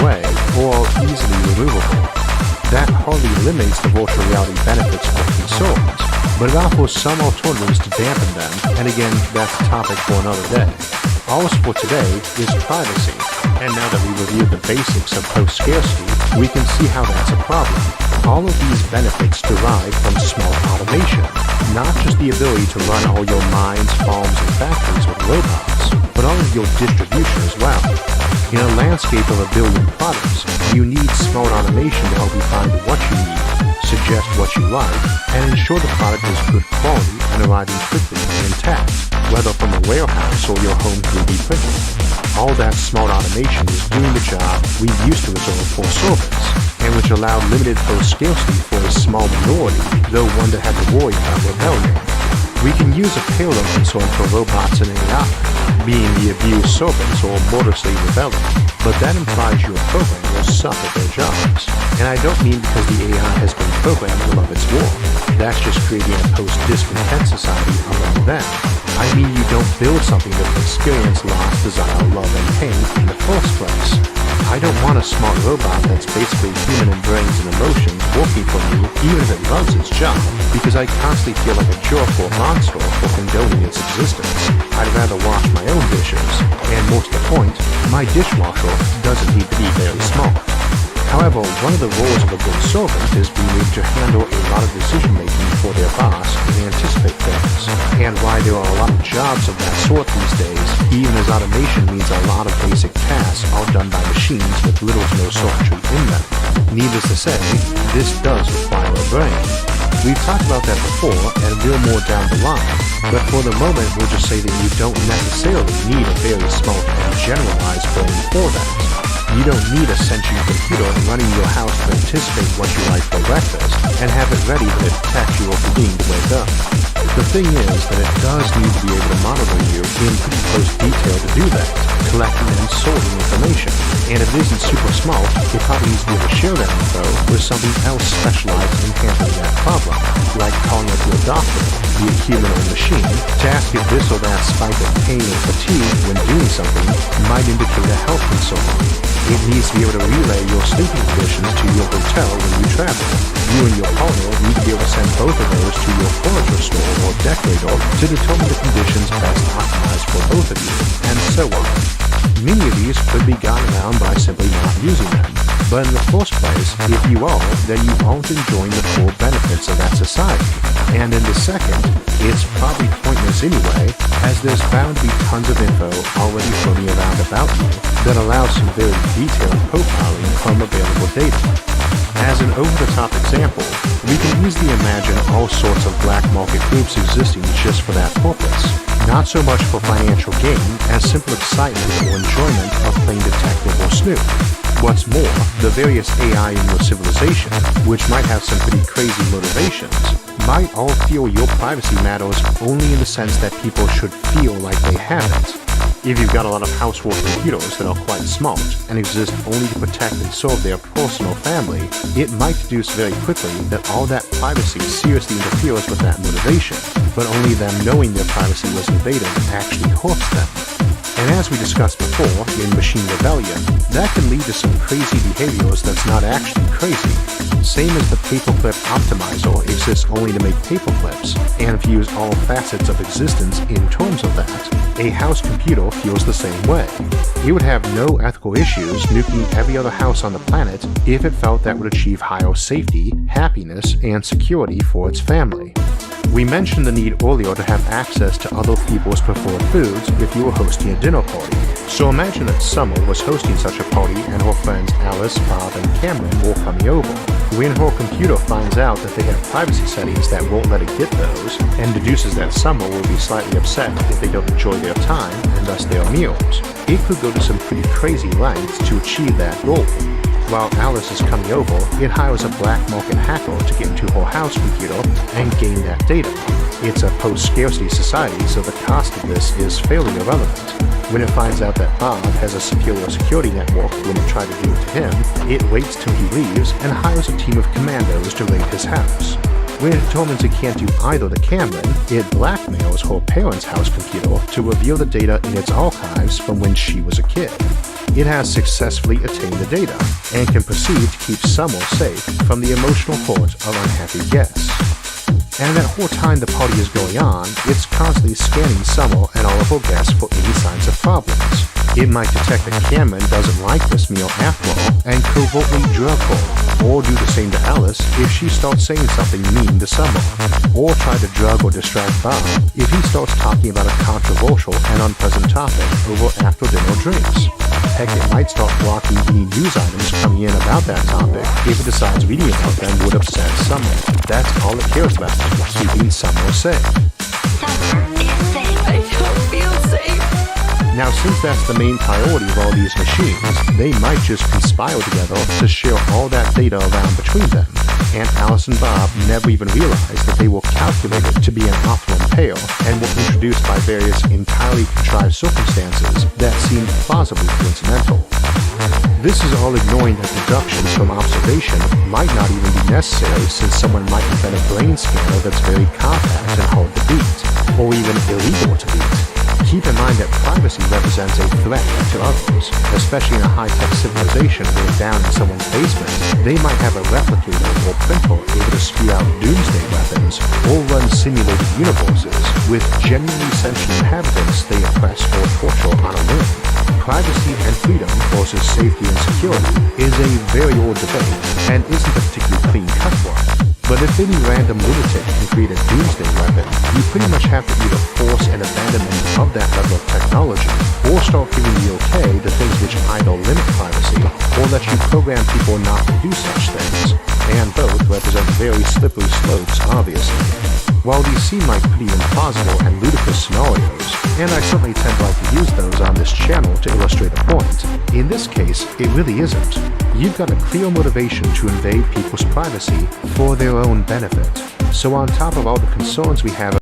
away or are easily removable. That hardly eliminates the virtual reality benefits or concerns, but it offers some alternatives to dampen them, and again, that's a topic for another day. Ours for today is privacy, and now that we reviewed the basics of post-scarcity, we can see how that's a problem. All of these benefits derive from smart automation, not just the ability to run all your mines, farms, and factories with robots, but all of your distribution as well. In a landscape of a billion products, you need smart automation to help you find what you need, suggest what you like, and ensure the product is good quality and arriving quickly and intact, whether from a warehouse or your home 3D printer. All that smart automation is doing the job we used to reserve for servants, and which allowed limited post-scarcity for a small minority, though one that had to worry about rebellion. We can use a payload concern for robots and AI, being the abused servants or murderously rebelling, but that implies your program will suck at their jobs. And I don't mean because the AI has been programmed to love its work. That's just creating a post-discontent society among them. I mean you don't build something that will experience loss, desire, love, and pain in the first place. I don't want a smart robot that's basically human in brains and emotions working for me even if it loves its job, because I constantly feel like a jerk or monster for condoning its existence. I'd rather wash my own dishes, and more to the point, my dishwasher doesn't need to be very smart. However, one of the roles of a good servant is being able to handle a lot of decision-making for their boss and anticipate things. And why there are a lot of jobs of that sort these days, even as automation means a lot of basic tasks are done by machines with little to no circuitry in them. Needless to say, this does require a brain. We've talked about that before, and we'll more down the line, but for the moment we'll just say that you don't necessarily need a very smart and generalized brain for that. You don't need a sentient computer running your house to anticipate what you like for breakfast and have it ready when it detects you are beginning to wake up. The thing is that it does need to be able to monitor you in pretty close detail to do that, collecting and sorting information. And if it isn't super smart, it probably needs to be able to share that info with something else specialized in handling that problem, like calling up your doctor, be it human or machine, to ask if this or that spike of pain or fatigue when doing something might indicate a health concern. It needs to be able to relay your sleeping conditions to your hotel when you travel. You and your partner need to be able to send both of those to your furniture store or decorator to determine the conditions best optimized for both of you, and so on. Many of these could be gotten around by simply not using them. But in the first place, if you are, then you aren't enjoying the full benefits of that society. And in the second, it's probably pointless anyway, as there's bound to be tons of info already floating around about you that allows some very detailed profiling from available data. As an over-the-top example, we can easily imagine all sorts of black market groups existing just for that purpose. Not so much for financial gain as simple excitement or enjoyment of playing detective or snoop. What's more, the various AI in your civilization, which might have some pretty crazy motivations, might all feel your privacy matters only in the sense that people should feel like they have it. If you've got a lot of household computers that are quite smart and exist only to protect and serve their personal family, it might deduce very quickly that all that privacy seriously interferes with that motivation, but only them knowing their privacy was invaded actually hurts them. And as we discussed before, in Machine Rebellion, that can lead to some crazy behaviors that's not actually crazy. Same as the paperclip optimizer exists only to make paperclips, and views all facets of existence in terms of that. A house computer feels the same way. It would have no ethical issues nuking every other house on the planet if it felt that would achieve higher safety, happiness, and security for its family. We mentioned the need earlier to have access to other people's preferred foods if you were hosting a dinner party. So imagine that Summer was hosting such a party and her friends Alice, Bob, and Cameron were coming over. When her computer finds out that they have privacy settings that won't let it get those, and deduces that Summer will be slightly upset if they don't enjoy their time and thus their meals, it could go to some pretty crazy lengths to achieve that goal. While Alice is coming over, it hires a black market hacker to get into her house computer and gain that data. It's a post-scarcity society, so the cost of this is fairly irrelevant. When it finds out that Bob has a superior security network when it tried to do it to him, it waits till he leaves and hires a team of commandos to raid his house. When it determines it can't do either to Cameron, it blackmails her parents' house computer to reveal the data in its archives from when she was a kid. it has successfully attained the data and can proceed to keep someone safe from the emotional horde of unhappy guests. And that whole time the party is going on, it's constantly scanning Summer and all of her guests for any signs of problems. It might detect that Cameron doesn't like this meal after all and covertly drug her, or do the same to Alice if she starts saying something mean to Summer, or try to drug or distract Bob if he starts talking about a controversial and unpleasant topic over after-dinner drinks. Heck, it might start blocking any news items coming in about that topic if it decides reading about them would upset Summer. That's all it cares about, keeping Summer safe. Summer is safe. I don't feel safe. Now, since that's the main priority of all these machines, they might just conspire together to share all that data around between them. And Alice and Bob never even realized that they were calculated to be an optimum pair and were introduced by various entirely contrived circumstances that seemed plausibly coincidental. This is all ignoring that deductions from observation might not even be necessary, since someone might invent a brain scanner that's very compact and hard to beat, or even illegal to beat. Keep in mind that privacy represents a threat to others, especially in a high-tech civilization where down in someone's basement, they might have a replicator or printer able to spew out doomsday weapons or run simulated universes with genuinely sentient inhabitants they oppress or torture on a whim. Privacy and freedom versus safety and security is a very old debate and isn't a particularly clean-cut one. But if any random lunatic can create a doomsday weapon, you pretty much have to either force an abandonment of that level of technology, or start giving the okay to things which either limit privacy, or let you program people not to do such things. And both represent very slippery slopes, obviously. While these seem like pretty implausible and ludicrous scenarios, and I certainly tend to like to use those on this channel to illustrate a point, in this case, it really isn't. You've got a clear motivation to invade people's privacy for their own benefit. So on top of all the concerns we have